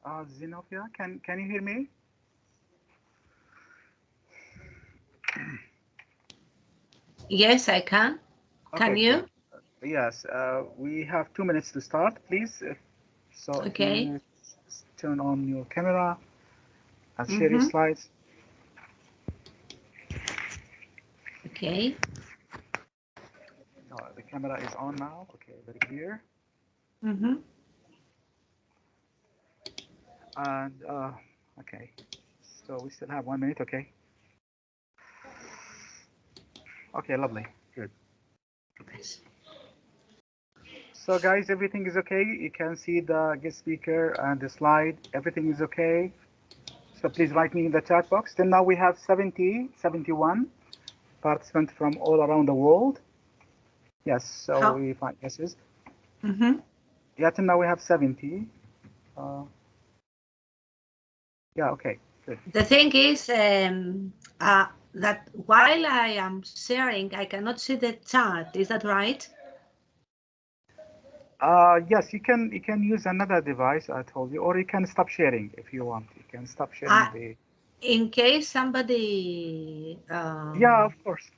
Zinovia, can you hear me? Yes, I can. Can Okay, you? good. Yes, we have 2 minutes to start, please. So if Okay. you turn on your camera and share your slides. Okay. The camera is on now. Okay, very clear. And okay, so we still have 1 minute. Okay. Okay, lovely. Good. So guys, everything is okay. You can see the guest speaker and the slide. Everything is okay. So please write me in the chat box. Till now we have 71 participants from all around the world. Yes, so we find guesses. Yeah, till now we have 70. Yeah, okay, good. The thing is that while I am sharing, I cannot see the chat. Is that right? Yes, you can use another device, I told you, or you can stop sharing if you want. You can stop sharing the. In case somebody. Yeah, of course.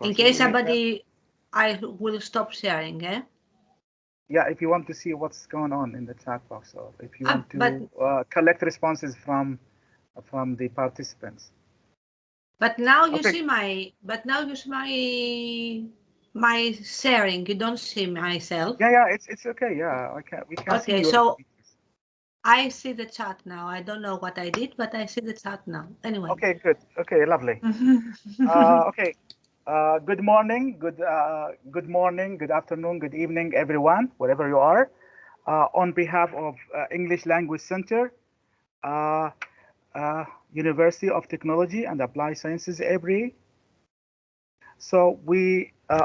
In case somebody, I will stop sharing. Yeah, if you want to see what's going on in the chat box, or if you want to collect responses from the participants. But now you see my. But now you see my sharing. You don't see myself. Yeah, it's okay. Yeah, we can see Okay, your. so I see the chat now. I don't know what I did, but I see the chat now. Anyway. Okay, good. Okay, lovely. Okay. Good morning, good morning, good afternoon, good evening, everyone, wherever you are. On behalf of English Language Center, University of Technology and Applied Sciences, EBRI. So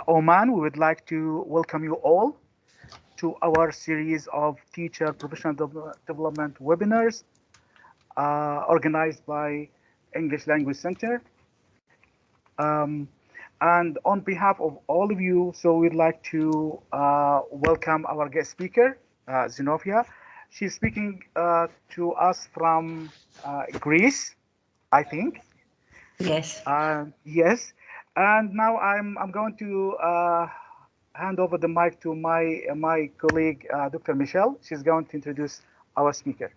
Oman, we would like to welcome you all to our series of teacher professional development webinars organized by English Language Center. And on behalf of all of you, so we'd like to welcome our guest speaker, Zinovia. She's speaking to us from Greece, I think. Yes. Yes. And now I'm going to hand over the mic to my colleague, Dr. Michelle. She's going to introduce our speaker.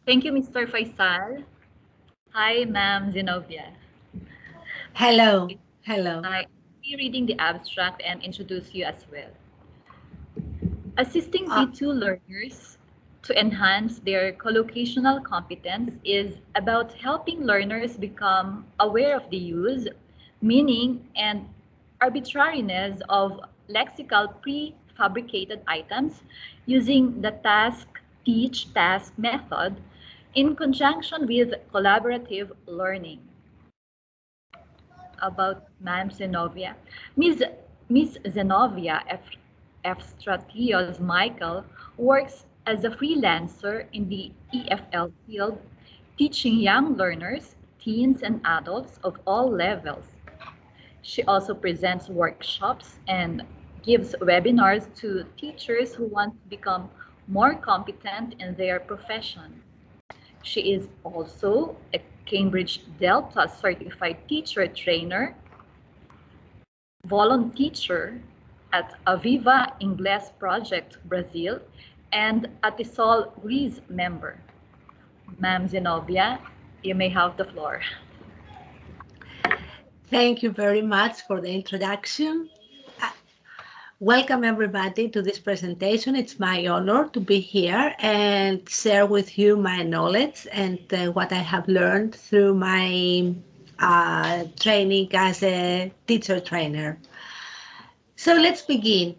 Thank you, Mr. Faisal. Hi, Ma'am Zinovia. Hello. Hello. I'll be reading the abstract and introduce you as well. Assisting B2 learners to enhance their collocational competence is about helping learners become aware of the use, meaning, and arbitrariness of lexical prefabricated items using the task-teach-task method in conjunction with collaborative learning. About Ma'am Zinovia. Miss Zinovia F. Michael works as a freelancer in the EFL field, teaching young learners, teens, and adults of all levels. She also presents workshops and gives webinars to teachers who want to become more competent in their profession. She is also a Cambridge Delta certified teacher trainer, volunteer at Aviva Ingles Project Brazil, and a TESOL Greece member. Ma'am Zinovia, you may have the floor. Thank you very much for the introduction. Welcome everybody to this presentation. It's my honor to be here and share with you my knowledge and what I have learned through my training as a teacher trainer. So let's begin.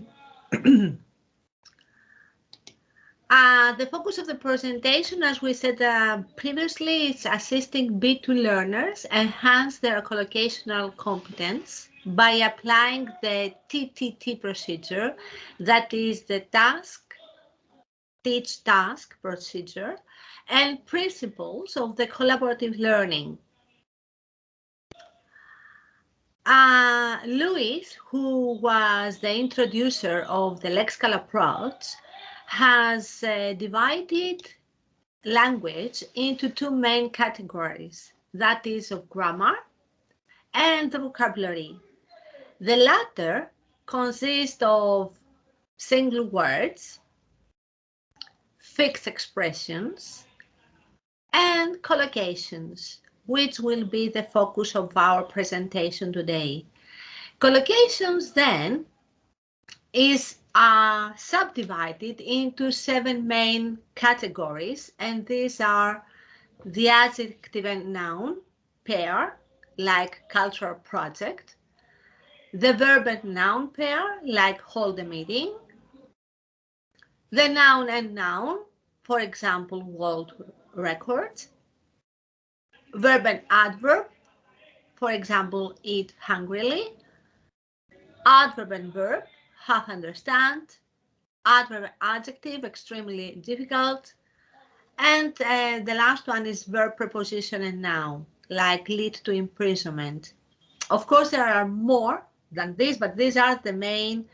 The focus of the presentation, as we said previously, is assisting B2 learners enhance their collocational competence by applying the TTT procedure, that is the task, teach task procedure, and principles of the collaborative learning. Louis, who was the introducer of the lexical approach, has divided language into two main categories, that is of grammar and the vocabulary. The latter consists of single words, fixed expressions, and collocations, which will be the focus of our presentation today. Collocations then is subdivided into 7 main categories, and these are the adjective and noun pair, like cultural project, the verb and noun pair, like hold a meeting, the noun and noun, for example, world record, verb and adverb, for example, eat hungrily, adverb and verb, half understand, adverb and adjective, extremely difficult, and the last one is verb, preposition, and noun, like lead to imprisonment. Of course, there are more than this, but these are the main,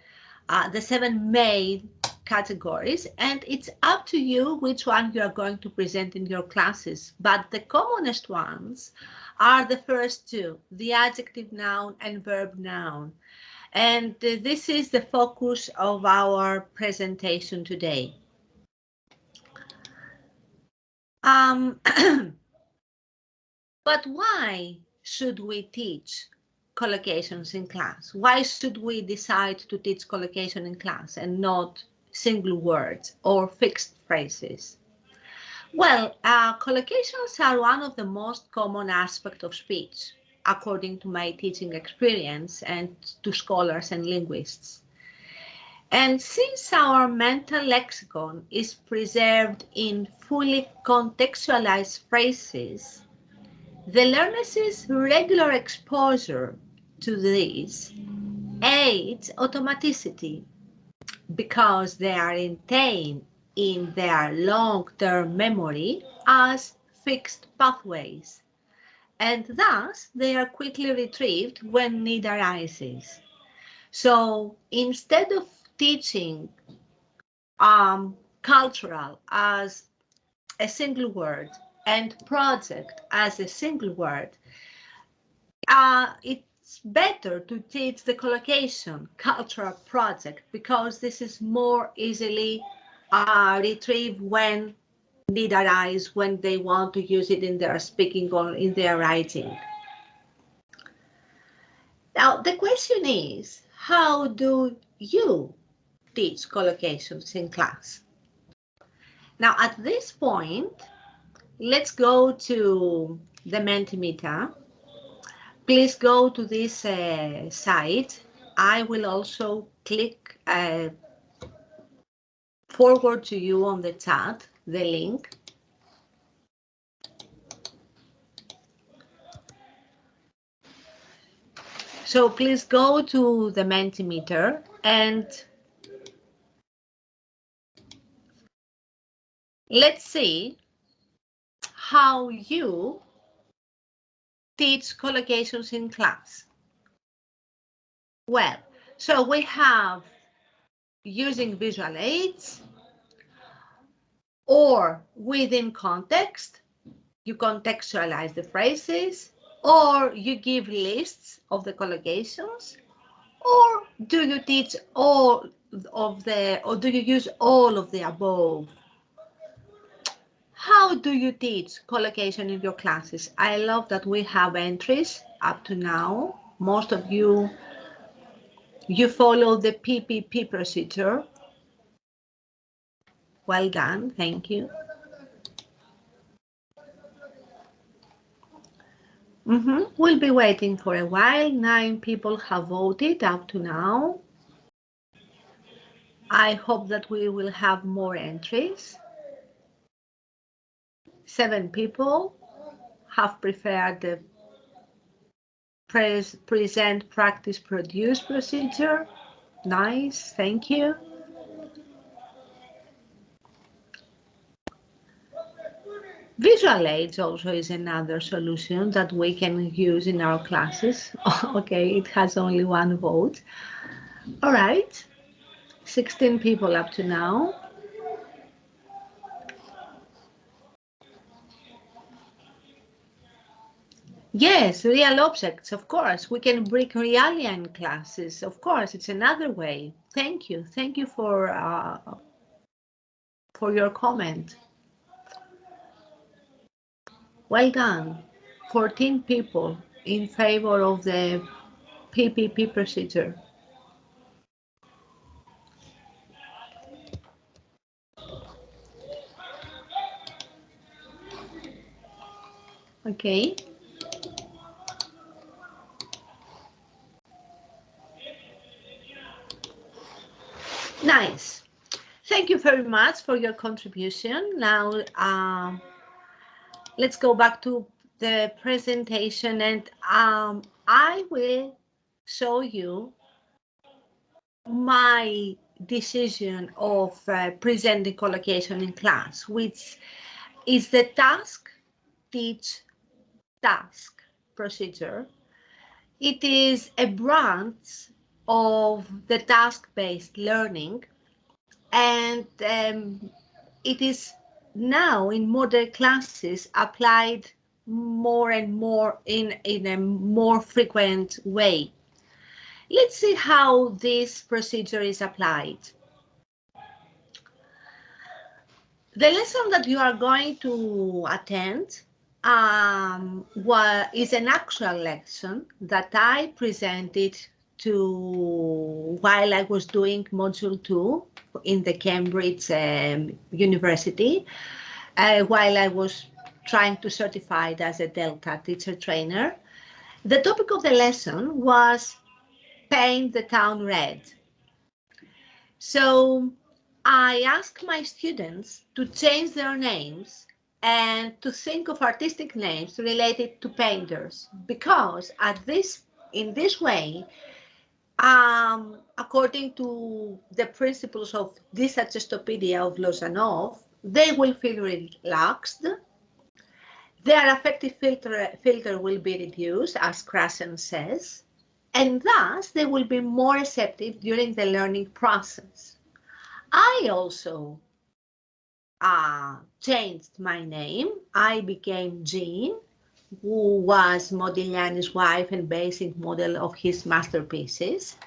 the 7 main categories, and it's up to you which one you are going to present in your classes. But the commonest ones are the first two, the adjective noun and verb noun. And this is the focus of our presentation today. But why should we teach collocations in class? Why should we decide to teach collocation in class and not single words or fixed phrases? Well, collocations are one of the most common aspects of speech, according to my teaching experience and to scholars and linguists. And since our mental lexicon is preserved in fully contextualized phrases, the learner's regular exposure to these aids automaticity because they are retained in their long-term memory as fixed pathways, and thus they are quickly retrieved when need arises. So instead of teaching cultural as a single word and project as a single word, it's better to teach the collocation cultural project because this is more easily retrieved when need arise, when they want to use it in their speaking or in their writing. Now, the question is, how do you teach collocations in class? Now, at this point, let's go to the Mentimeter. Please go to this site. I will also click forward to you on the chat the link. So please go to the Mentimeter and let's see how you teach collocations in class. Well, so we have using visual aids or within context, you contextualize the phrases, or you give lists of the collocations, or do you teach all of the, or do you use all of the above? How do you teach collocation in your classes? I love that we have entries up to now. Most of you follow the PPP procedure. Well done, thank you. We'll be waiting for a while. 9 people have voted up to now. I hope that we will have more entries. 7 people have preferred the present, practice, produce procedure. Nice, thank you. Visual aids also is another solution that we can use in our classes. Okay, it has only 1 vote. All right, 16 people up to now. Yes, real objects, of course. We can bring realia in classes. Of course, it's another way. Thank you. Thank you for your comment. Well done. 14 people in favor of the PPP procedure. Okay. Nice. Thank you very much for your contribution. Now, let's go back to the presentation, and I will show you my decision of presenting collocation in class, which is the task, teach, task procedure. It is a branch of the task-based learning, and it is now in modern classes applied more and more in a more frequent way. Let's see how this procedure is applied. The lesson that you are going to attend is an actual lesson that I presented while I was doing Module 2 in the Cambridge University, while I was trying to certify as a Delta teacher trainer. The topic of the lesson was paint the town red. So I asked my students to change their names and to think of artistic names related to painters, because in this way, according to the principles of Dysarthropoedia of Lozanov, they will feel relaxed. Their affective filter will be reduced, as Krasen says, and thus they will be more receptive during the learning process. I also changed my name. I became Jean, who was Modigliani's wife and basic model of his masterpieces.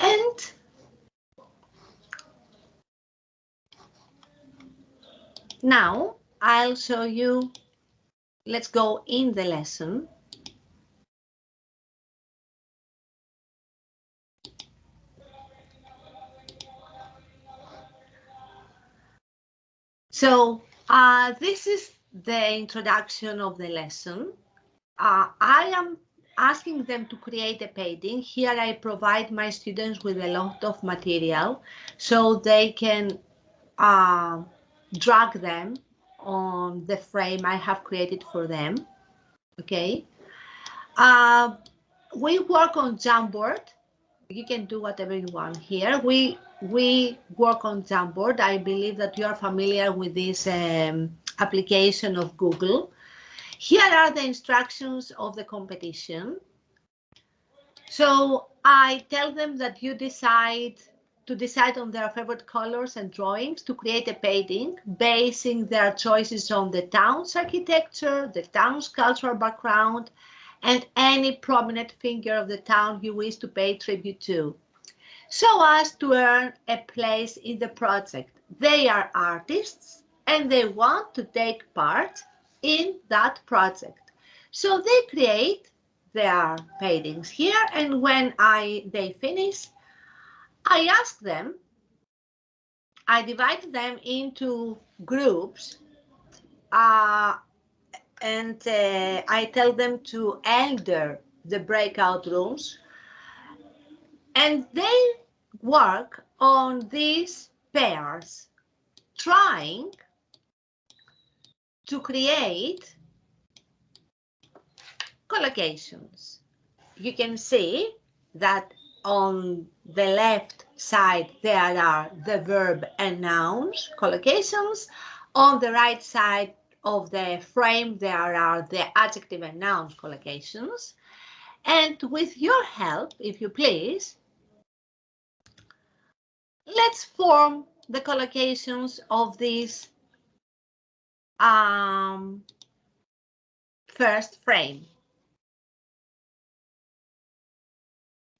And now I'll show you, let's go in the lesson. So this is the introduction of the lesson. I am asking them to create a painting. Here I provide my students with a lot of material so they can drag them on the frame I have created for them. Okay. We work on Jamboard. You can do whatever you want here. We work on Jamboard. I believe that you are familiar with this application of Google. Here are the instructions of the competition. So I tell them that you decide on their favorite colors and drawings to create a painting, basing their choices on the town's architecture, the town's cultural background, and any prominent figure of the town you wish to pay tribute to, so as to earn a place in the project. They are artists and they want to take part in that project. So they create their paintings here, and when they finish, I ask them, I divide them into groups, and I tell them to enter the breakout rooms, and they work on these pairs, trying to create collocations. You can see that on the left side there are the verb and nouns collocations. On the right side of the frame there are the adjective and noun collocations. And with your help, if you please, let's form the collocations of these first frame.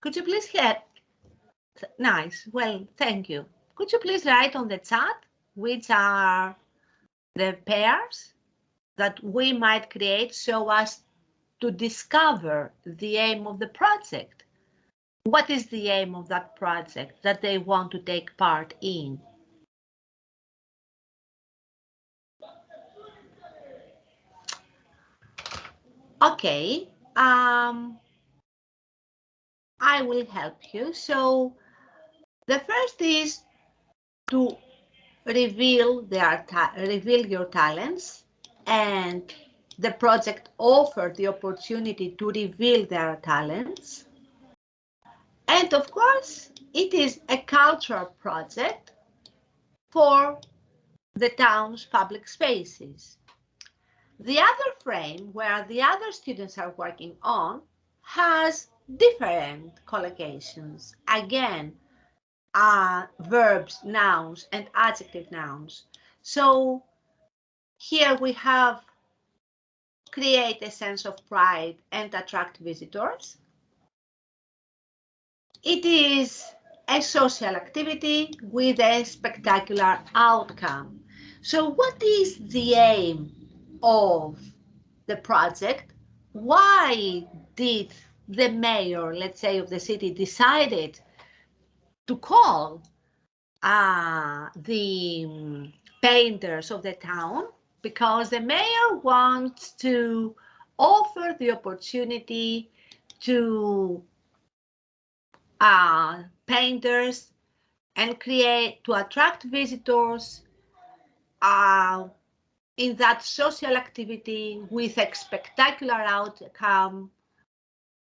Could you please hear? Nice. Well, thank you. Could you please write on the chat which are the pairs that we might create so as to discover the aim of the project? What is the aim of that project that they want to take part in? Okay, I will help you. So the first is to reveal your talents, and the project offered the opportunity to reveal their talents. And of course, it is a cultural project for the town's public spaces. The other frame, where the other students are working on, has different collocations. Again, verbs, nouns, and adjective nouns. So here we have create a sense of pride and attract visitors. It is a social activity with a spectacular outcome. So what is the aim of the project? Why did the mayor, let's say, of the city decided to call the painters of the town? Because the mayor wants to offer the opportunity to painters and to attract visitors in that social activity with a spectacular outcome,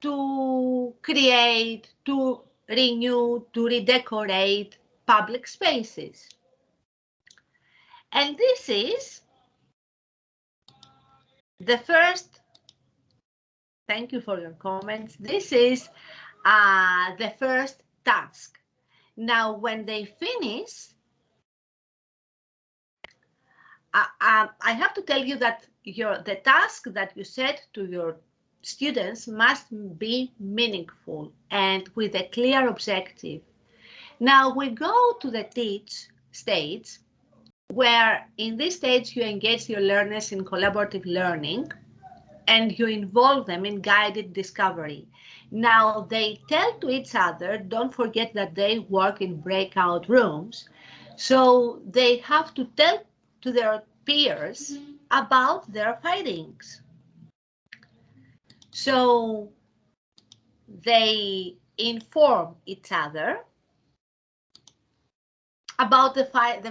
to create, to renew, to redecorate public spaces. And this is the first, thank you for your comments, this is the first task. Now, when they finish, I have to tell you that the task that you set to your students must be meaningful and with a clear objective. Now we go to the teach stage, where in this stage you engage your learners in collaborative learning and you involve them in guided discovery. Now they tell to each other, don't forget that they work in breakout rooms, so they have to tell to their peers about their findings. So they inform each other about the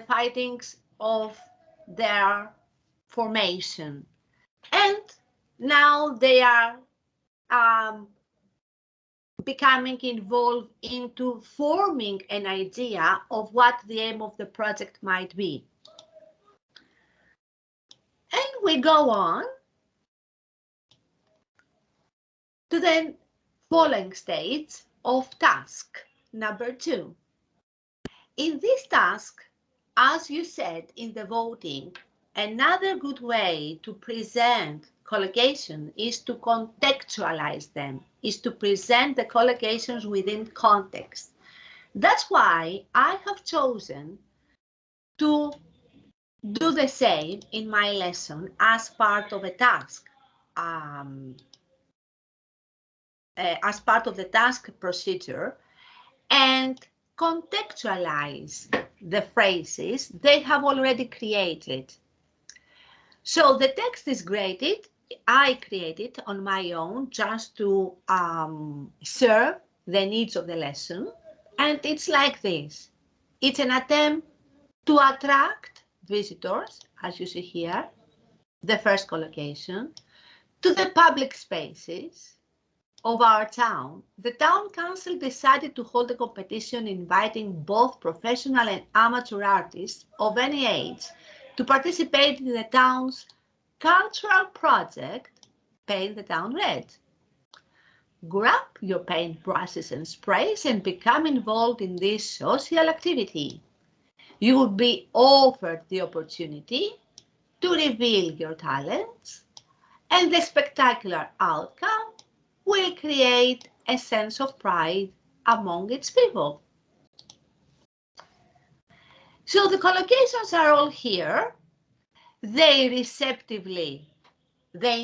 findings of their formation. And now they are becoming involved into forming an idea of what the aim of the project might be. And we go on to the following stage of task number 2. In this task, as you said in the voting, another good way to present collocation is to contextualize them, is to present the collocations within context. That's why I have chosen to do the same in my lesson as part of a task, as part of the task procedure, and contextualize the phrases they have already created. So the text is graded. I created on my own just to serve the needs of the lesson. And it's like this. It's an attempt to attract visitors, as you see here, the first collocation, to the public spaces of our town. The town council decided to hold a competition inviting both professional and amateur artists of any age to participate in the town's cultural project, Paint the Town Red. Grab your paint brushes and sprays and become involved in this social activity. You will be offered the opportunity to reveal your talents And the spectacular outcome will create a sense of pride among its people. So the collocations are all here. They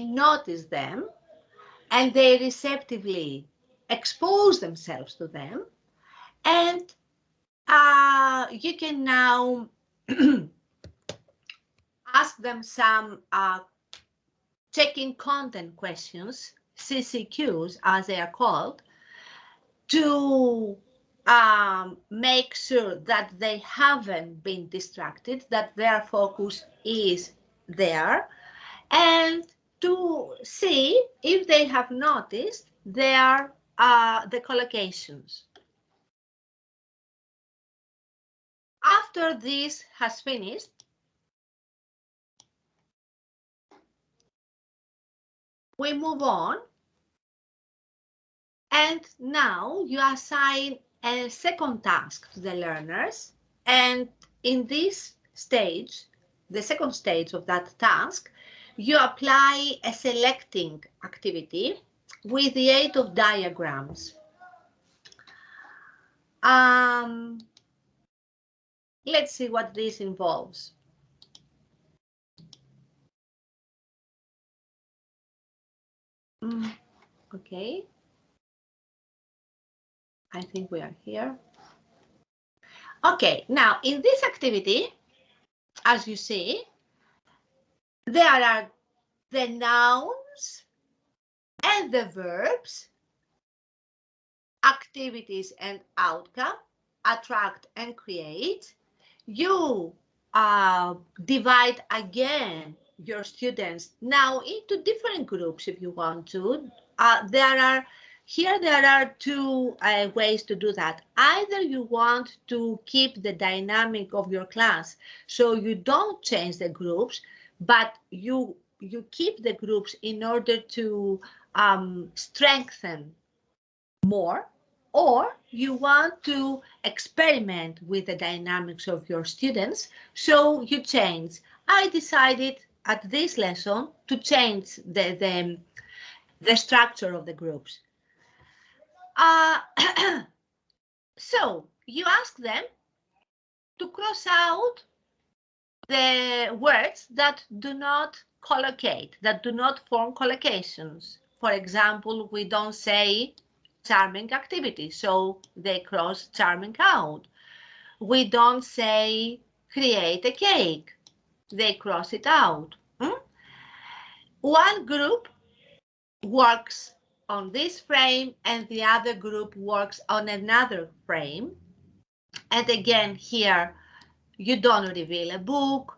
notice them, and they receptively expose themselves to them. And you can now ask them some checking content questions, CCQs as they are called, to make sure that they haven't been distracted, that their focus is there, and to see if they have noticed the collocations. After this has finished, we move on, and now you assign a second task to the learners, and in this stage, the second stage of that task, you apply a selecting activity with the aid of diagrams. Let's see what this involves. Okay. I think we are here. Okay, now in this activity, as you see, there are the nouns and the verbs, activities and outcome, attract and create. You divide again your students now into different groups if you want to. There are two ways to do that. Either you want to keep the dynamic of your class, so you don't change the groups, but you keep the groups in order to strengthen more, or you want to experiment with the dynamics of your students, so you change. I decided at this lesson to change the structure of the groups. So you ask them to cross out the words that do not collocate, that do not form collocations. For example, we don't say charming activity, so they cross charming out. We don't say create a cake, they cross it out. One group works on this frame and the other group works on another frame. And again, here, you don't reveal a book,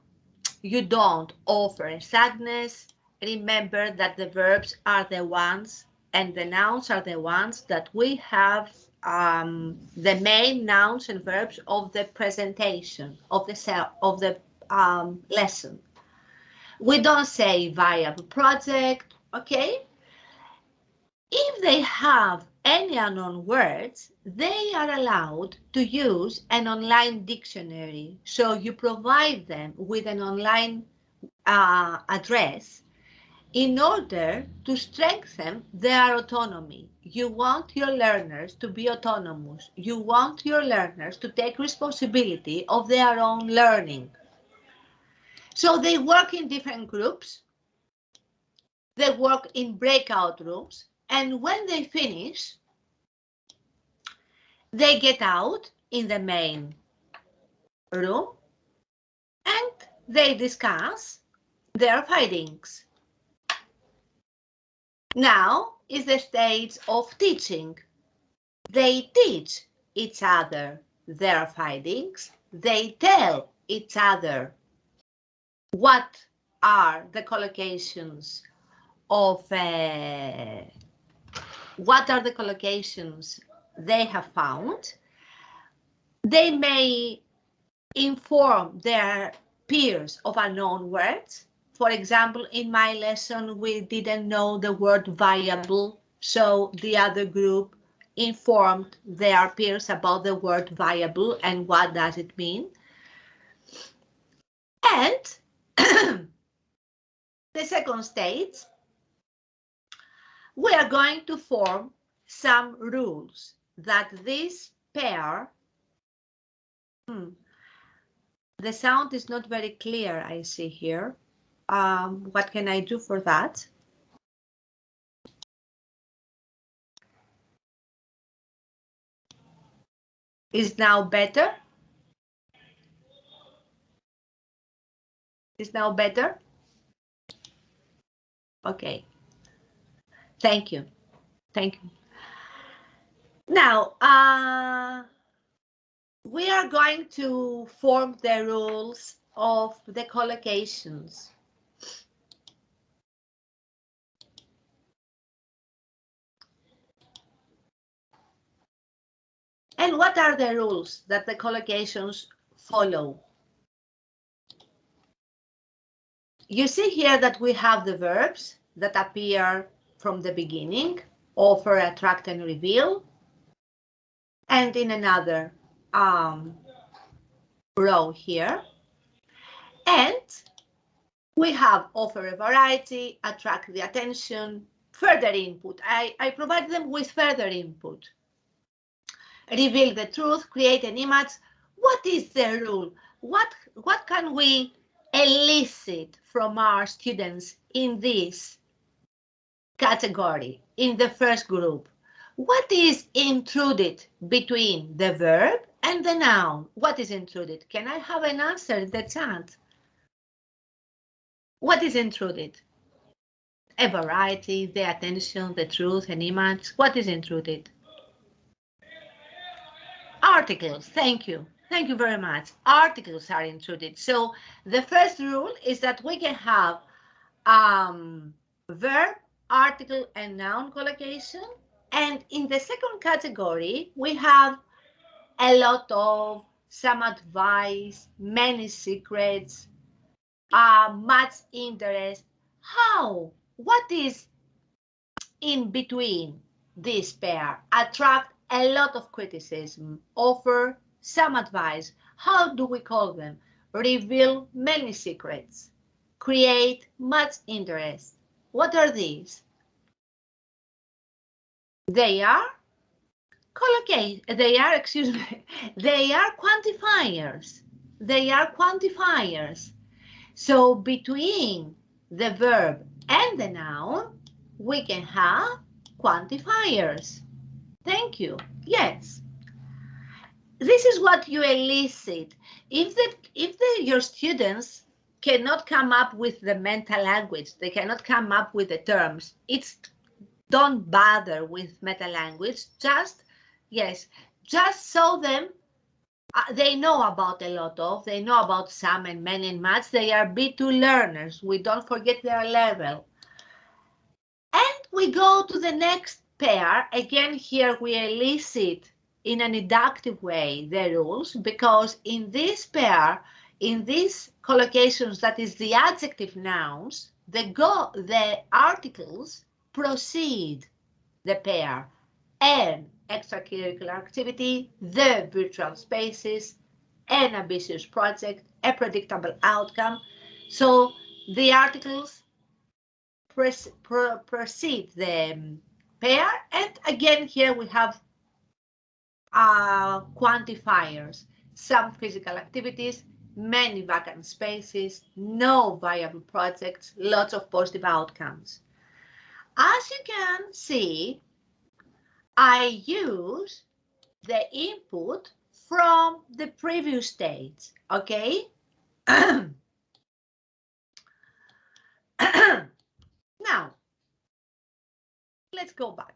you don't offer a sadness. Remember that the verbs are the ones and the nouns are the ones that we have the main nouns and verbs of the presentation of the lesson. We don't say viable project, okay? If they have any unknown words, they are allowed to use an online dictionary. So you provide them with an online address in order to strengthen their autonomy. You want your learners to be autonomous. You want your learners to take responsibility of their own learning. So they work in different groups. They work in breakout rooms. And when they finish, they get out in the main room and they discuss their findings. Now is the stage of teaching. They teach each other their findings. They tell each other what are the collocations they have found. They may inform their peers of unknown words. For example, in my lesson, we didn't know the word viable, so the other group informed their peers about the word viable and what does it mean. And the second stage we are going to form some rules that this pair, the sound is not very clear, I see here. What can I do for that? Is now better? Is now better? Okay. Thank you. Thank you. Now, we are going to form the rules of the collocations. And what are the rules that the collocations follow? You see here that we have the verbs that appear from the beginning: offer, attract, and reveal. And in another row here. And we have offer a variety, attract the attention, further input. I provide them with further input. Reveal the truth, create an image. What is the rule? What can we elicit from our students in this category, in the first group? What is intruded between the verb and the noun? What is intruded? Can I have an answer in the chat? What is intruded? A variety, the attention, the truth, an image. What is intruded? Articles. Thank you. Thank you very much. Articles are intruded. So the first rule is that we can have verb, article, and noun collocation. And in the second category, we have a lot of, some advice, many secrets, much interest. How? What is in between this pair? Attract a lot of criticism, offer some advice. How do we call them? Reveal many secrets, create much interest. What are these? They are they are quantifiers. They are quantifiers. So between the verb and the noun, we can have quantifiers. Thank you. Yes. This is what you elicit. If your students cannot come up with the mental language, they cannot come up with the terms, don't bother with meta language. Just show them. They know about a lot of, they know about some and many and much. They are B2 learners. We don't forget their level. And we go to the next pair. Again, here we elicit in an inductive way the rules, because in this pair, in these collocations, that is the adjective nouns, the articles precede the pair. An extracurricular activity, the virtual spaces, an ambitious project, a predictable outcome. So the articles precede the pair, and again here we have quantifiers: some physical activities, many vacant spaces, no viable projects, lots of positive outcomes. As you can see, I use the input from the previous stage, okay? Now, let's go back.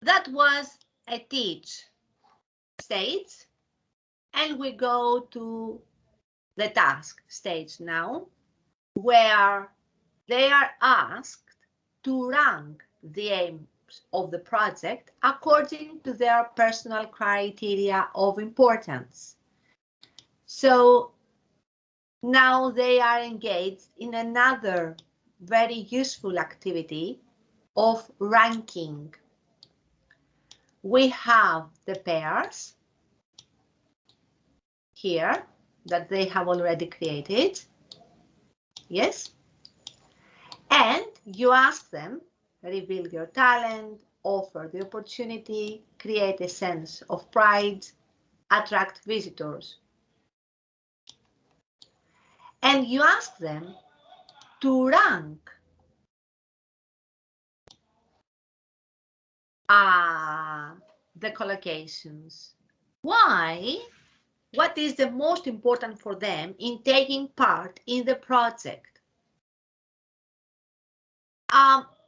That was a teach stage, and we go to the task stage now, where they are asked to rank the aims of the project according to their personal criteria of importance. So now they are engaged in another very useful activity of ranking. We have the pairs here that they have already created. Yes. And you ask them, reveal your talent, offer the opportunity, create a sense of pride, attract visitors. And you ask them to rank the collocations. Why? What is the most important for them in taking part in the project?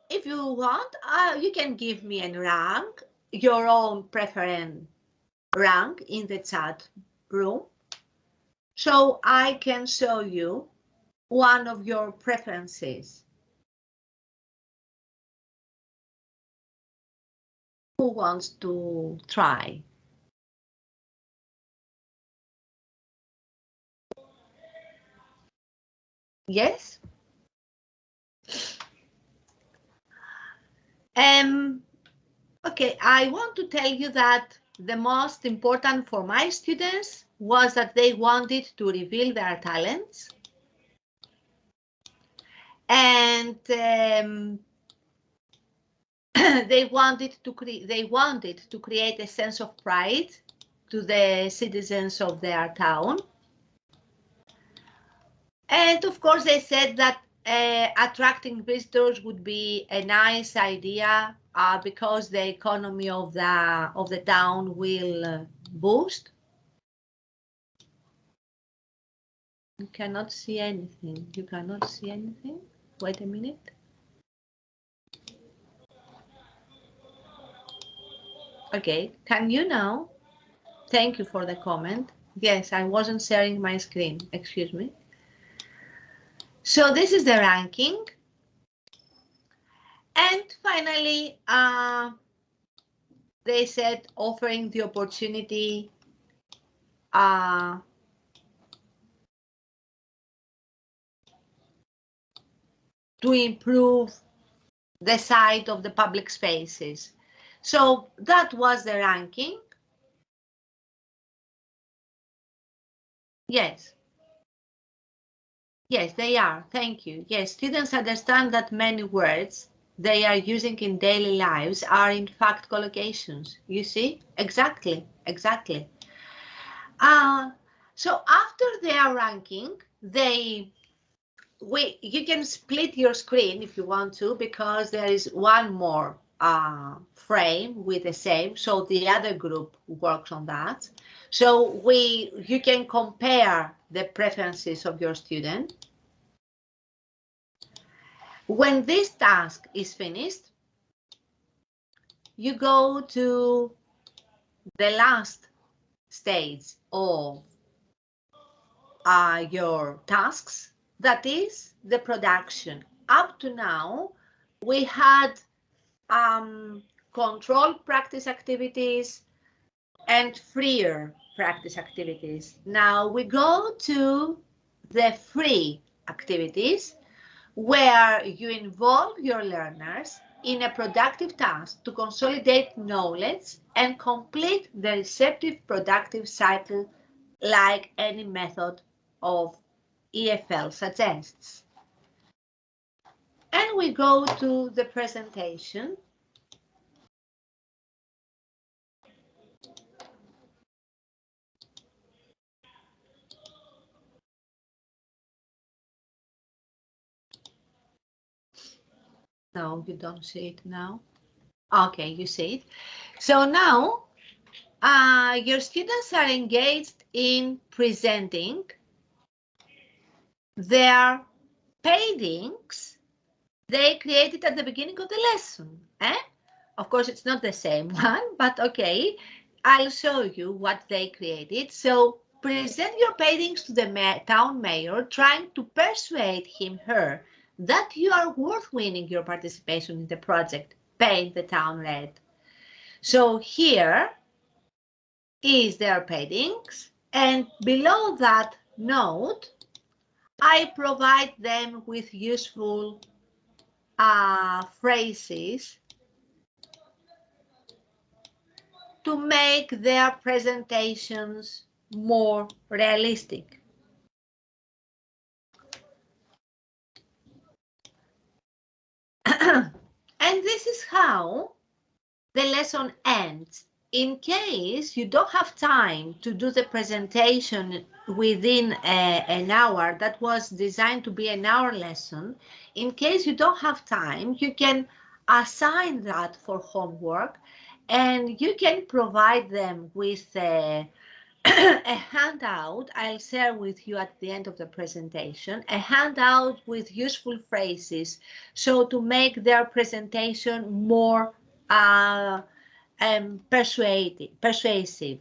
If you want, you can give me a rank, your own preference rank in the chat room, so I can show you one of your preferences. Who wants to try? Yes? Okay, I want to tell you that the most important for my students was that they wanted to reveal their talents. And they wanted to create a sense of pride to the citizens of their town. And of course, they said that attracting visitors would be a nice idea because the economy of the town will boost. You cannot see anything. You cannot see anything. Wait a minute. Okay, can you now? Thank you for the comment. Yes, I wasn't sharing my screen. Excuse me. So this is the ranking. And finally, they said offering the opportunity to improve the site of the public spaces. So that was the ranking. Yes. Yes, they are. Thank you. Yes, students understand that many words they are using in daily lives are in fact collocations. You see? Exactly. Exactly. So after their ranking, you can split your screen if you want to, because there is one more frame with the same, so the other group works on that. So you can compare the preferences of your student. When this task is finished, you go to the last stage of your tasks, that is the production. Up to now, we had controlled practice activities and freer practice activities. Now we go to the free activities, where you involve your learners in a productive task to consolidate knowledge and complete the receptive productive cycle like any method of EFL suggests. And we go to the presentation. No, you don't see it now. Okay, you see it. So now your students are engaged in presenting their paintings they created at the beginning of the lesson. Of course, it's not the same one, but okay, I'll show you what they created. So present your paintings to the town mayor, trying to persuade him, her, that you are worth winning your participation in the project. Paint the town red. So here is their paintings, and below that note, I provide them with useful phrases to make their presentations more realistic. And this is how the lesson ends. In case you don't have time to do the presentation within an hour, that was designed to be an hour lesson, in case you don't have time, you can assign that for homework, and you can provide them with a handout I'll share with you at the end of the presentation, a handout with useful phrases, so to make their presentation more persuasive.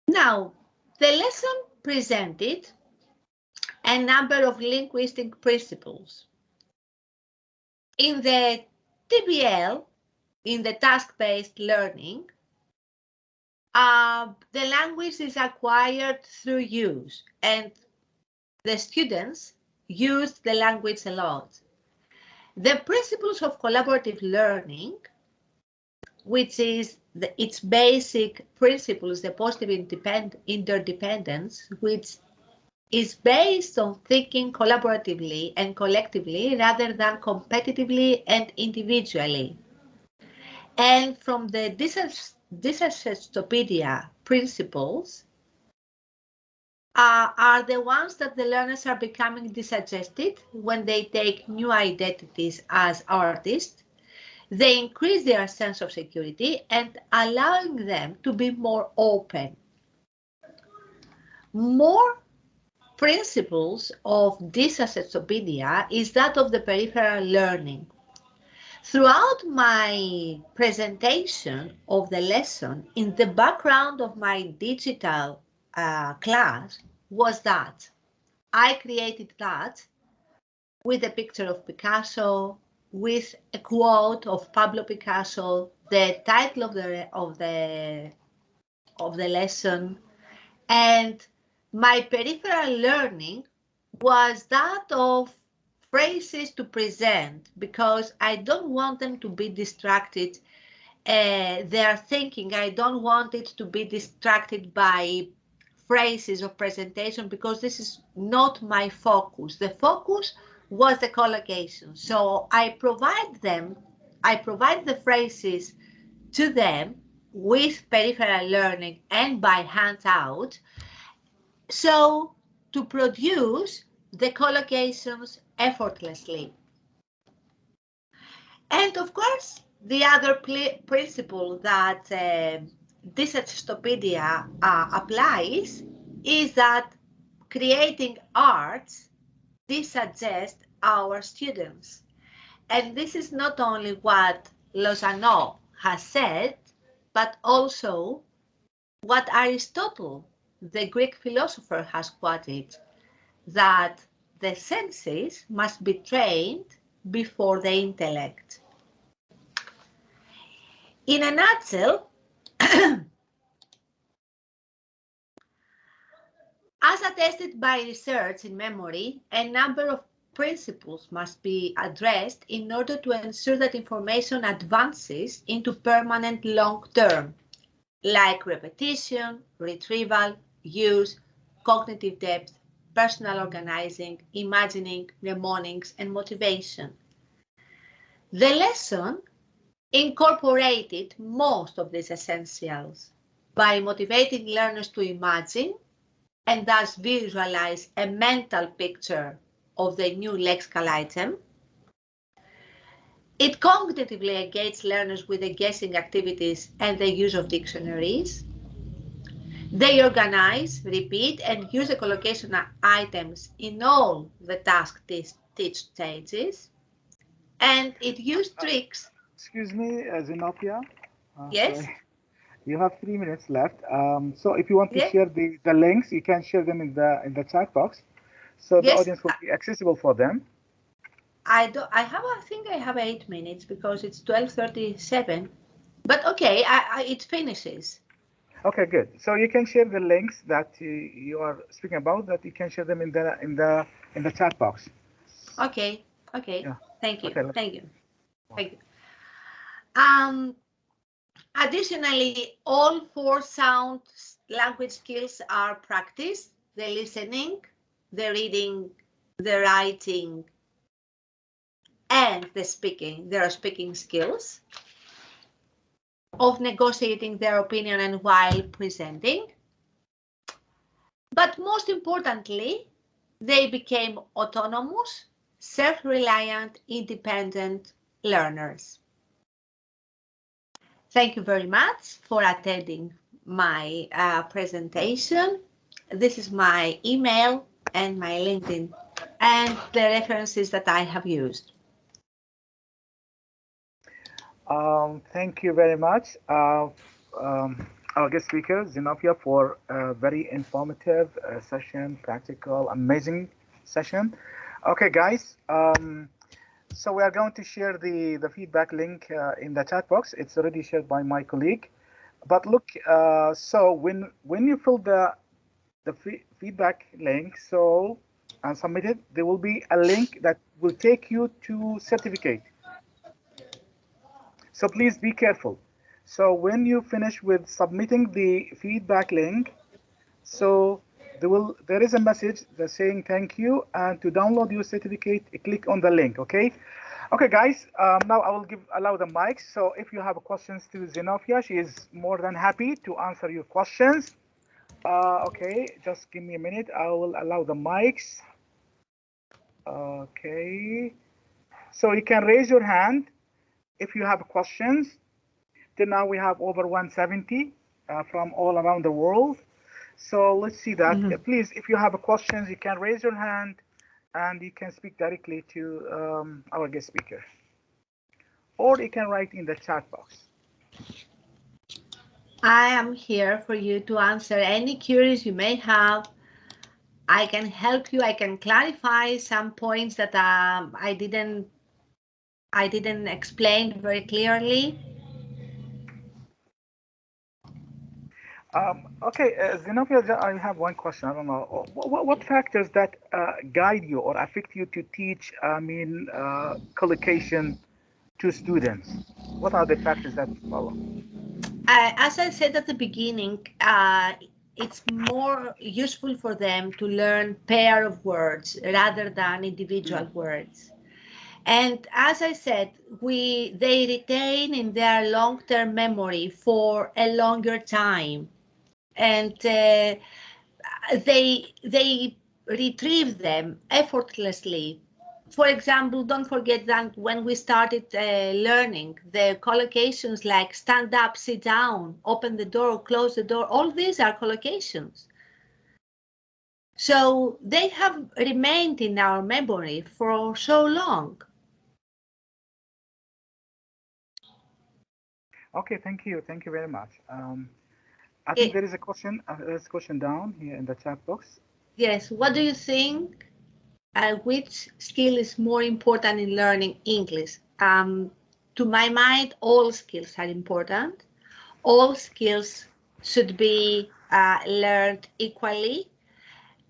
Now, the lesson presented a number of linguistic principles. In the TBL, in the task-based learning, the language is acquired through use, and the students use the language a lot. The principles of collaborative learning, which is its basic principles, the positive interdependence, which is based on thinking collaboratively and collectively rather than competitively and individually. And from the disassociative principles are the ones that the learners are becoming disadjusted when they take new identities as artists. They increase their sense of security and allowing them to be more open. More principles of disassociative is that of the peripheral learning. Throughout my presentation of the lesson, in the background of my digital class was that I created that with a picture of Picasso, with a quote of Pablo Picasso, the title of the lesson, and my peripheral learning was that of phrases to present, because I don't want them to be distracted. Their thinking, I don't want it to be distracted by phrases of presentation, because this is not my focus. The focus was the collocation. So I provide the phrases to them with peripheral learning and by handout, so to produce the collocations effortlessly. And of course, the other principle that disassociative applies is that creating arts dissuggest our students. And this is not only what Lozano has said, but also what Aristotle, the Greek philosopher, has quoted, that the senses must be trained before the intellect. In a nutshell, as attested by research in memory, a number of principles must be addressed in order to ensure that information advances into permanent long-term, like repetition, retrieval, use, cognitive depth, personal organizing, imagining, mnemonics, and motivation. The lesson incorporated most of these essentials by motivating learners to imagine and thus visualize a mental picture of the new lexical item. It cognitively engages learners with the guessing activities and the use of dictionaries. They organize, repeat, and use the collocation items in all the task teach stages. And it used tricks. Excuse me, Zinovia. Yes? Sorry. You have 3 minutes left. So if you want to share the links, you can share them in the chat box, so the audience will be accessible for them. I think I have 8 minutes because it's 12:37. But okay, it finishes. Okay, good. So you can share the links that you are speaking about. That you can share them in the chat box. Okay. Okay. Yeah. Thank you. Okay, Thank you. Wow. Thank you. Additionally, all 4 sound language skills are practiced: the listening, the reading, the writing, and the speaking. There are speaking skills of negotiating their opinion and while presenting. But most importantly, they became autonomous, self-reliant, independent learners. Thank you very much for attending my presentation. This is my email and my LinkedIn and the references that I have used. Thank you very much, our guest speaker, Zinovia, for a very informative session, practical, amazing session. Okay, guys, so we are going to share the feedback link in the chat box. It's already shared by my colleague. But look, so when you fill the feedback link, so and submit it, there will be a link that will take you to certificate. So please be careful. So when you finish with submitting the feedback link, so there is a message that's saying thank you, and to download your certificate, click on the link. Okay. Okay, guys. Now I will allow the mic. So if you have questions to Zinovia, she is more than happy to answer your questions. Okay, just give me a minute. I will allow the mics. Okay. So you can raise your hand if you have questions. Till now we have over 170 from all around the world. So let's see that. Please, if you have questions, you can raise your hand and you can speak directly to our guest speaker. Or you can write in the chat box. I am here for you to answer any queries you may have. I can help you. I can clarify some points that I didn't explain very clearly. Okay, Zinovia, I have one question. I don't know what factors that guide you or affect you to teach. Collocation to students. What are the factors that follow? As I said at the beginning, it's more useful for them to learn pair of words rather than individual words. And as I said, they retain in their long-term memory for a longer time, and they retrieve them effortlessly. For example, don't forget that when we started learning, the collocations like stand up, sit down, open the door, close the door, all these are collocations. So they have remained in our memory for so long. Okay, thank you. Thank you very much. I think there is a question. There's a question down here in the chat box. Yes. What do you think? Which skill is more important in learning English? To my mind, all skills are important. All skills should be learned equally,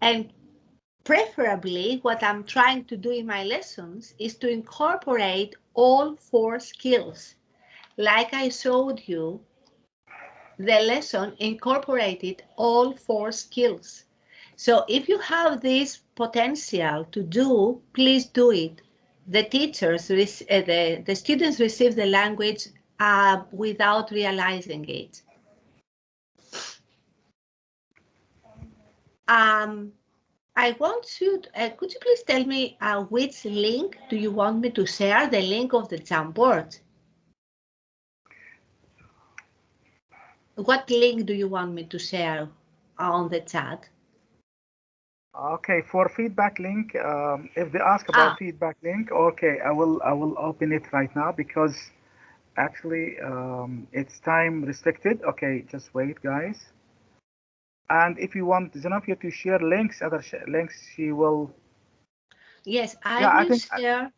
and preferably what I'm trying to do in my lessons is to incorporate all 4 skills. Like I showed you, the lesson incorporated all 4 skills. So if you have this potential to do, please do it. The teachers, the students receive the language without realizing it. I want you, could you please tell me which link do you want me to share, the link of the Jamboard? What link do you want me to share on the chat? Okay, for feedback link, if they ask about feedback link, okay, I will open it right now because actually it's time restricted. Okay, just wait, guys. And if you want Zinovia to share links, other links, she will. Yes, I will share.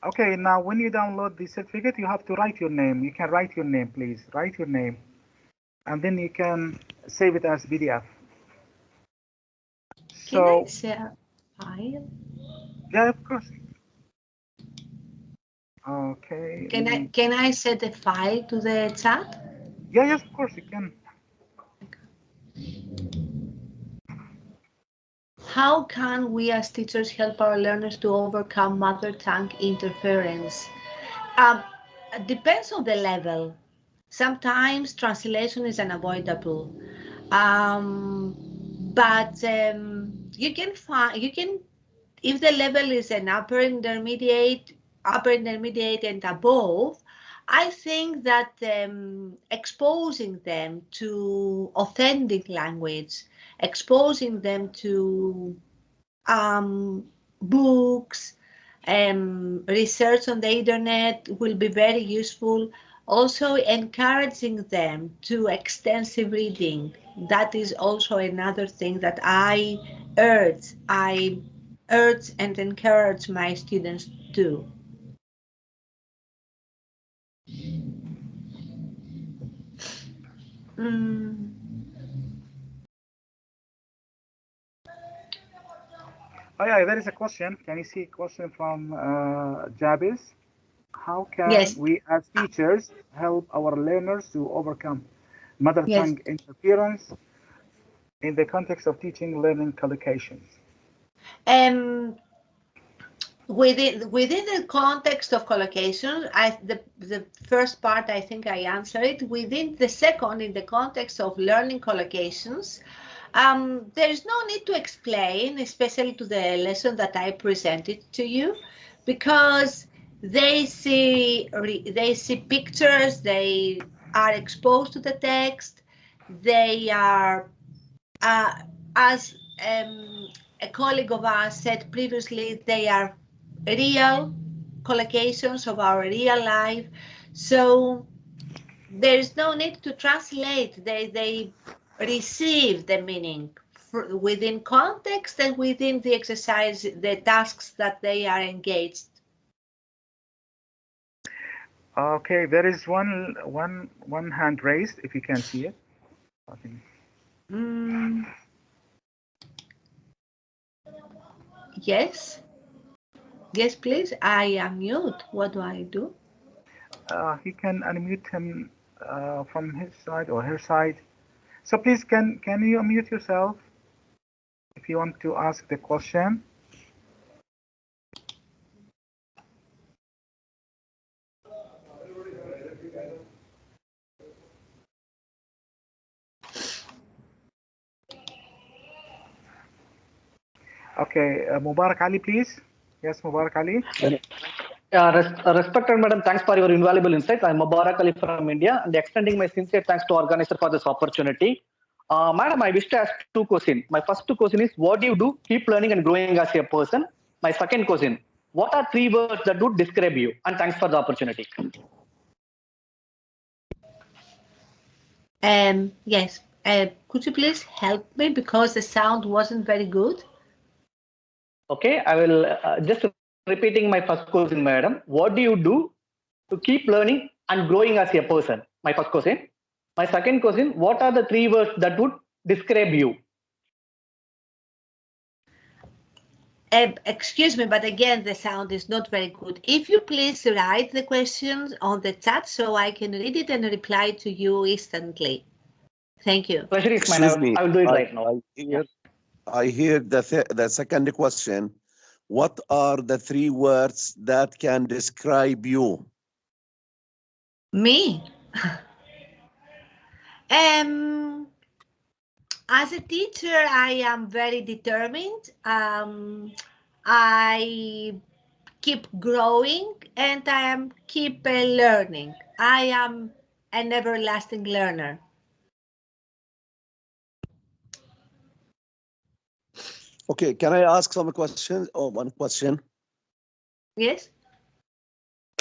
Okay, now when you download the certificate, you have to write your name. You can write your name, please. Write your name. And then you can save it as PDF. Can I share file? Yeah, of course. Okay. Can I set the file to the chat? Yeah, yes, of course you can. How can we as teachers help our learners to overcome mother tongue interference? Depends on the level. Sometimes translation is unavoidable, but you can if the level is an upper intermediate and above, I think that exposing them to authentic language, exposing them to books, research on the internet will be very useful. Also encouraging them to extensive reading. That is also another thing that I urge and encourage my students to. Oh yeah, there is a question. Can you see a question from Jabez? How can Yes. we as teachers help our learners to overcome mother Yes. tongue interference in the context of teaching learning collocations? Within the context of collocation, the first part I think I answered it. Within the second, in the context of learning collocations, there is no need to explain, especially to the lesson that I presented to you, because they see pictures, they are exposed to the text, they are as a colleague of ours said previously, they are real collocations of our real life. So there is no need to translate. They receive the meaning within context and within the exercise, the tasks that they are engaged. Okay, there is one hand raised, if you can see it. I think. Yes. Yes, please. I am mute. What do I do? He can unmute him from his side or her side. So please, can you unmute yourself if you want to ask the question? Okay, Mubarak Ali, please. Yes, Mubarak Ali. Respected Madam, thanks for your invaluable insights. I'm Mubarak Ali from India and extending my sincere thanks to organizer for this opportunity. Madam, I wish to ask two questions. My first question is, what do you do? Keep learning and growing as a person. My second question, what are three words that would describe you? And thanks for the opportunity. Yes. Could you please help me because the sound wasn't very good? Okay, I will just repeating my first question, madam. What do you do to keep learning and growing as a person? My first question. My second question, what are the three words that would describe you? Excuse me, but again, the sound is not very good. If you please write the questions on the chat so I can read it and reply to you instantly. Thank you. Pleasure is mine. I will do it right now. I hear the second question. What are the three words that can describe you? Me? As a teacher, I am very determined. I keep growing and I keep learning. I am an everlasting learner. Okay, can I ask some questions or one question? Yes.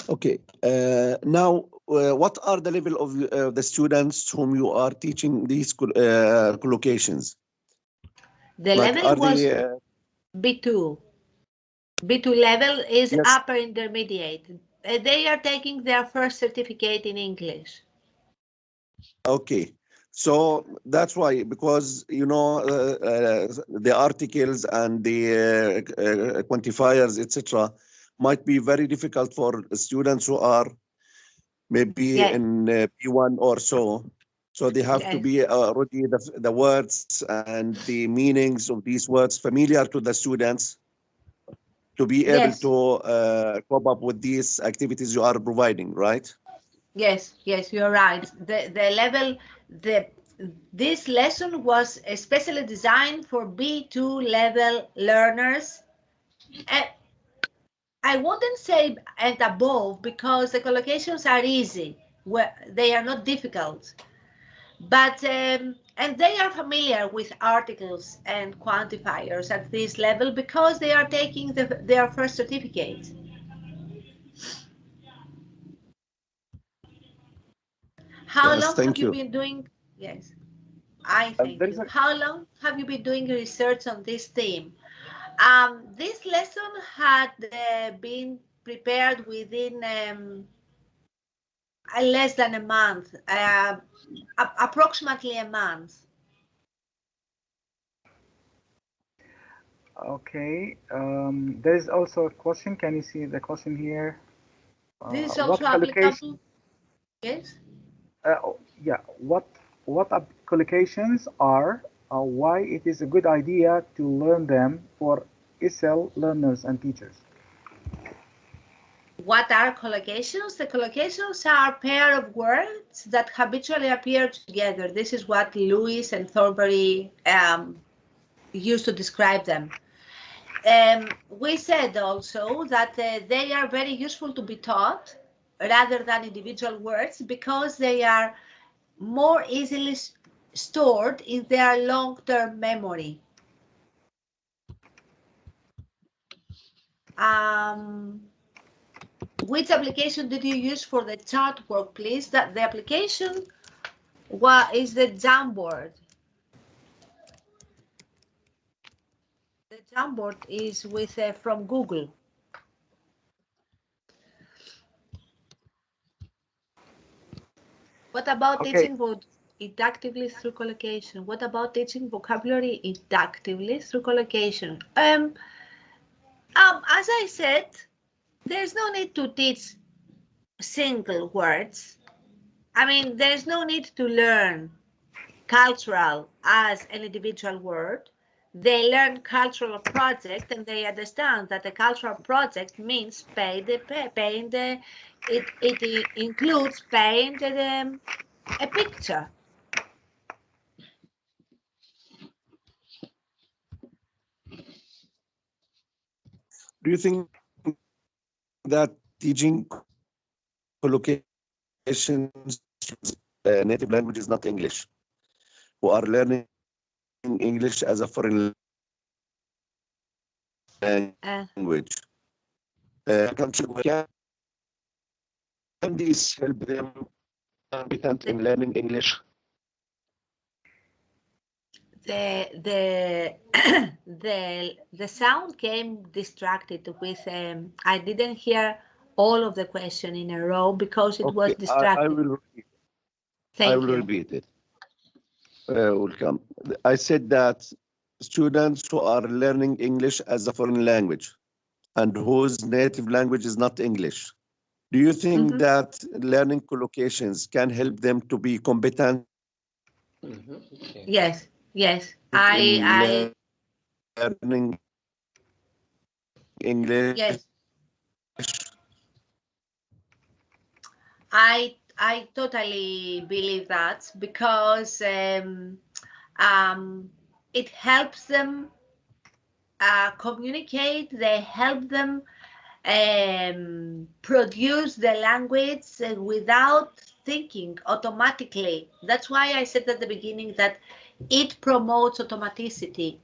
Okay, now what are the level of the students whom you are teaching these collocations? The like, level was they, B2. B2 level is yes. upper intermediate. They are taking their first certificate in English. Okay, so that's why, because you know the articles and the quantifiers, etc., might be very difficult for students who are maybe in P1 or so. So they have to be already the words and the meanings of these words familiar to the students to be able to cope up with these activities you are providing, right? Yes, yes, you're right. This lesson was especially designed for B2 level learners. And I wouldn't say and above because the collocations are easy, they are not difficult. But and they are familiar with articles and quantifiers at this level because they are taking their first certificate. How long have you been doing? Yes, I thank you. How long have you been doing research on this theme? This lesson had been prepared within less than a month, approximately a month. Okay, there is also a question. Can you see the question here? This is also applicable. Yes. Yeah. What collocations are? Why it is a good idea to learn them for ESL learners and teachers? What are collocations? The collocations are a pair of words that habitually appear together. This is what Lewis and Thornbury used to describe them. We said also that they are very useful to be taught rather than individual words because they are more easily stored in their long-term memory. Which application did you use for the chart work, please? That the application is the Jamboard. The Jamboard is with from Google. What about teaching inductively through collocation? What about teaching vocabulary inductively through collocation? As I said, there's no need to teach single words. I mean, there's no need to learn cultural as an individual word. They learn cultural project and they understand that a cultural project means it includes painting a picture. Do you think that teaching collocations native language is not English, who are learning English as a foreign language, can these help them competent in learning English? The sound came distracted with I didn't hear all of the question in a row because it was distracted. I will repeat. I will repeat it. Welcome. I said that students who are learning English as a foreign language and whose native language is not English, do you think that learning collocations can help them to be competent? Yes, yes. Learning English. Yes. I totally believe that because it helps them communicate. They help them produce the language without thinking automatically. That's why I said at the beginning that it promotes automaticity,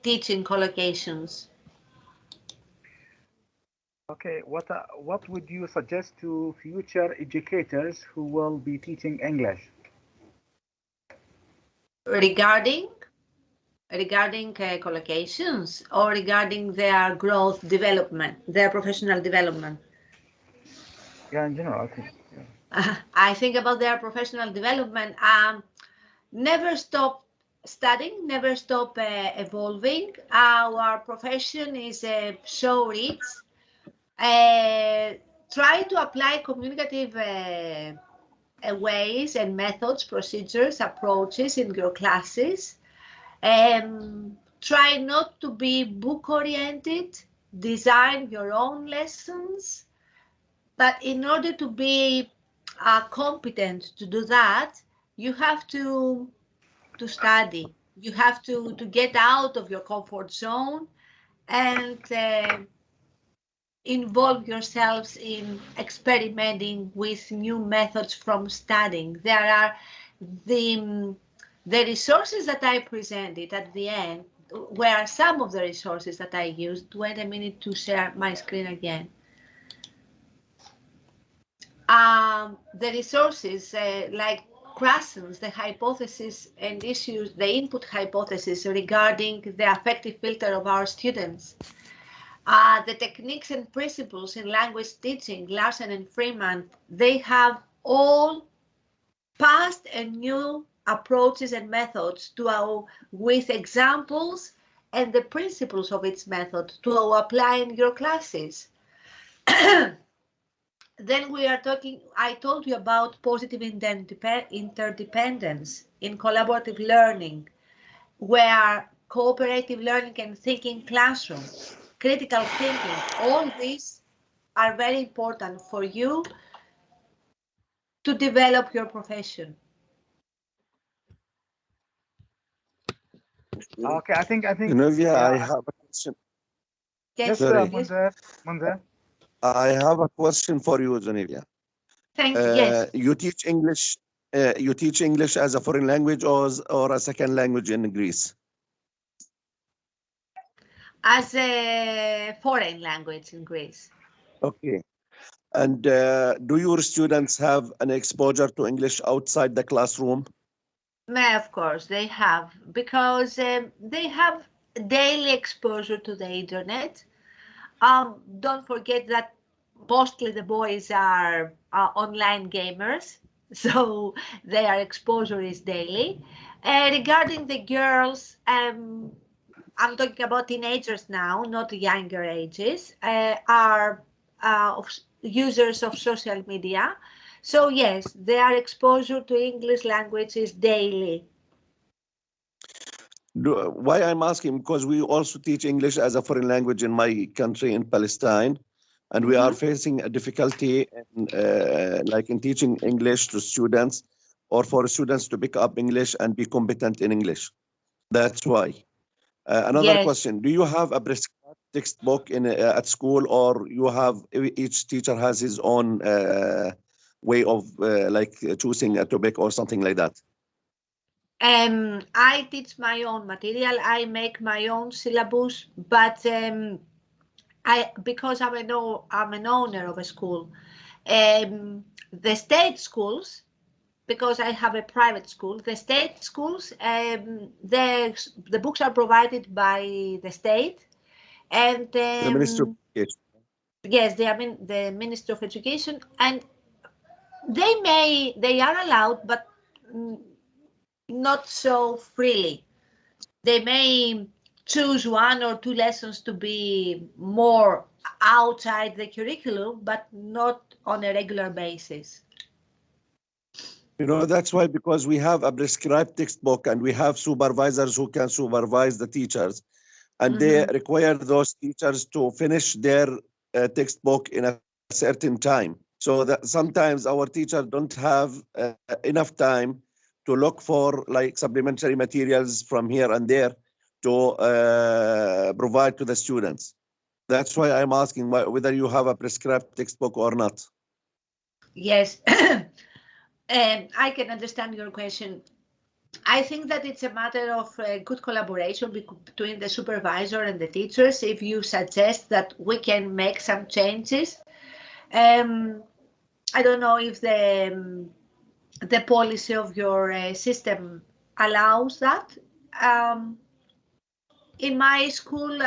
teaching collocations. Okay, what would you suggest to future educators who will be teaching English? Regarding collocations or regarding their growth development, their professional development? Yeah, in general, I think. Yeah. I think about their professional development. Never stop studying, never stop evolving. Our profession is so rich. Try to apply communicative ways and methods, procedures, approaches in your classes. Try not to be book-oriented. Design your own lessons. But in order to be competent to do that, you have to study. You have to get out of your comfort zone and involve yourselves in experimenting with new methods from studying. There are the resources that I presented at the end, were some of the resources that I used. Wait a minute to share my screen again. The resources like Krassen's, the hypothesis and issues, the input hypothesis regarding the affective filter of our students. The techniques and principles in language teaching, Larsen and Freeman, they have all past and new approaches and methods to with examples and the principles of its method to apply in your classes. Then we are talking, I told you about positive interdependence in collaborative learning, where cooperative learning and thinking classroom, critical thinking, all these are very important for you to develop your profession. Okay, I think. Zinovia, I have a question. Yes, Sorry. Munzer. I have a question for you, Zinovia. Thank you. Yes. You teach English. You teach English as a foreign language or a second language in Greece? As a foreign language in Greece. Okay. And do your students have an exposure to English outside the classroom? Of course, they have, because they have daily exposure to the internet. Don't forget that mostly the boys are online gamers, so their exposure is daily. Regarding the girls, I'm talking about teenagers now, not younger ages, are users of social media. So yes, their exposure to English language is daily. Why I'm asking, because we also teach English as a foreign language in my country, in Palestine, and we are facing a difficulty in teaching English to students, or for students to pick up English and be competent in English. That's why. Another question: do you have a prescribed textbook at school, or you have each teacher has his own way of choosing a topic or something like that? I teach my own material. I make my own syllabus, but because I'm an owner of a school, the state schools, because I have a private school, the state schools, the books are provided by the state, and The Ministry of Education. Yes, the Ministry of Education, and they are allowed, but not so freely. They may choose one or two lessons to be more outside the curriculum, but not on a regular basis. You know, that's why, because we have a prescribed textbook and we have supervisors who can supervise the teachers, and they require those teachers to finish their textbook in a certain time. So that sometimes our teachers don't have enough time to look for like supplementary materials from here and there to provide to the students. That's why I'm asking whether you have a prescribed textbook or not. Yes, I can understand your question. I think that it's a matter of good collaboration between the supervisor and the teachers. If you suggest that we can make some changes, I don't know if the policy of your system allows that. In my school,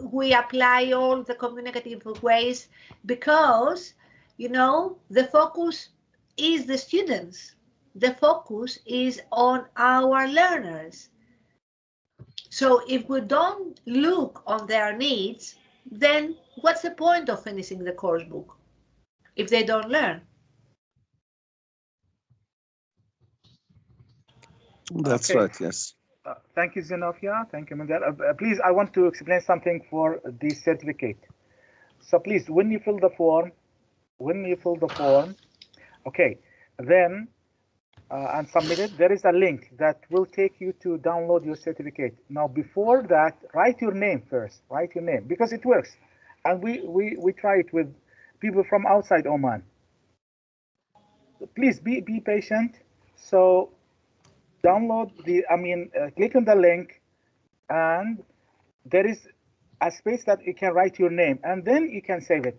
we apply all the communicative ways because, you know, the focus is the students. the focus is on our learners. So if we don't look on their needs, then what's the point of finishing the course book if they don't learn? That's right, yes. Thank you, Zinovia. Thank you, Mandel. Please, I want to explain something for the certificate. So please, when you fill the form, okay, then and submit it, there is a link that will take you to download your certificate. Now, before that, write your name first. Write your name because it works, and we try it with people from outside Oman. Please be patient. So download click on the link, and there is a space that you can write your name, and then you can save it.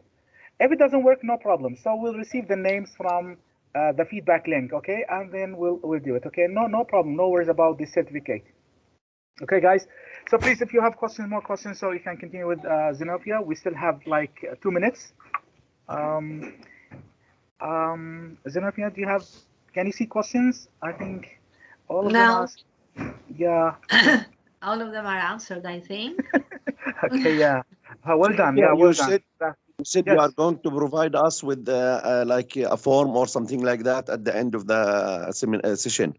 If it doesn't work, no problem. So we'll receive the names from the feedback link, okay, and then we'll do it, okay. No problem, no worries about this certificate. Okay, guys. So please, if you have more questions, so you can continue with Zinovia. We still have like 2 minutes. Zinovia, can you see questions? I think all of them are. Yeah. All of them are answered, I think. Okay, yeah. Well done. Yeah, well done. You said yes. You are going to provide us with like a form or something like that at the end of the session.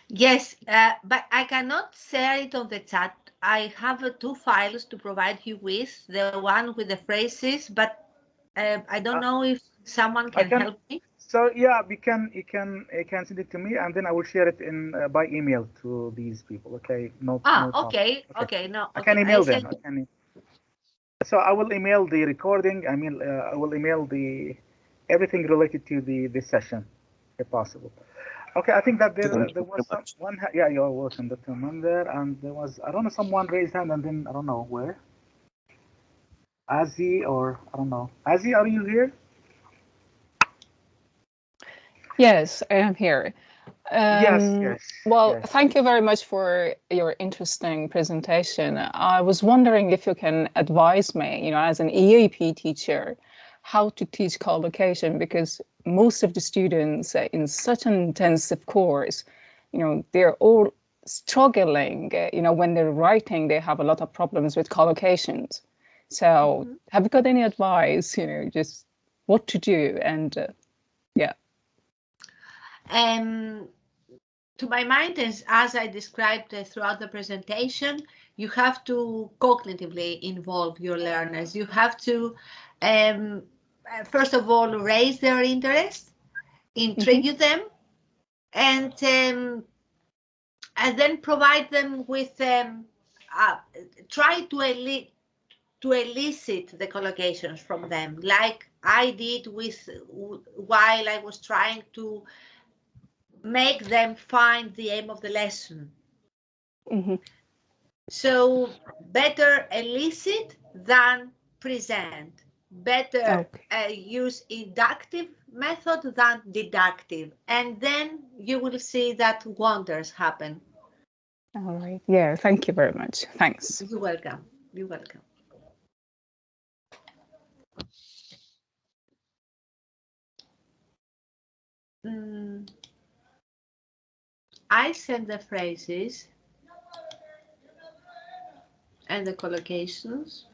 Yes, but I cannot share it on the chat. I have 2 files to provide you with, the one with the phrases, but I don't know if someone can help me. So yeah, you can send it to me, and then I will share it in by email to these people. Okay, no. Okay. No, I can email them. So I will email the recording. I will email everything related to the session, if possible. Okay, I think that there was one. Yeah, you're welcome, Dr. Mander. And there was, I don't know, someone raised hand, and then I don't know where. Azi, or I don't know. Azi, are you here? Yes, I am here. Yes. Well, thank you very much for your interesting presentation. I was wondering if you can advise me, as an EAP teacher, how to teach collocation, because most of the students in such an intensive course, they're all struggling. When they're writing, they have a lot of problems with collocations. So have you got any advice, just what to do? And yeah. To my mind, as I described throughout the presentation, you have to cognitively involve your learners. You have to, first of all, raise their interest, intrigue them, and then provide them with, try to elicit the collocations from them, like I did while I was trying to make them find the aim of the lesson. So better elicit than present. Better use inductive method than deductive, and then you will see that wonders happen. All right. Yeah, thank you very much. Thanks. You're welcome. You're welcome. I send the phrases and the collocations.